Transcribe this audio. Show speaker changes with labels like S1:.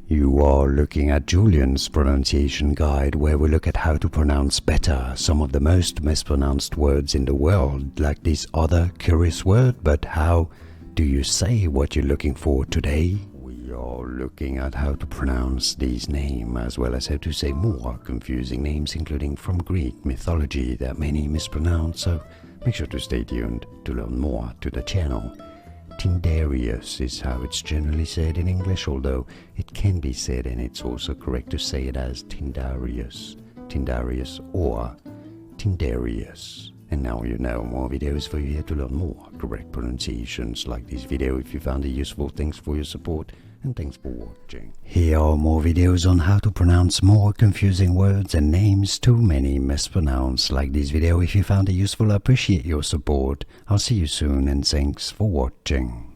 S1: You are looking at Julian's pronunciation guide, where we look at how to pronounce better some of the most mispronounced words in the world, like this other curious word. But how do you say what you're looking for today? We are looking at how to pronounce these names, as well as how to say more confusing names, including from Greek mythology that many mispronounce, so make sure to stay tuned to learn more to the channel. Tyndareus is how it's generally said in English, although it can be said, and it's also correct to say it as Tyndareus, Tyndareus or Tyndareus. And now you know more videos for you here to learn more correct pronunciations like this video. If you found it useful, thanks for your support and thanks for watching. Here are more videos on how to pronounce more confusing words and names too many mispronounced like this video. If you found it useful, I appreciate your support. I'll see you soon and thanks for watching.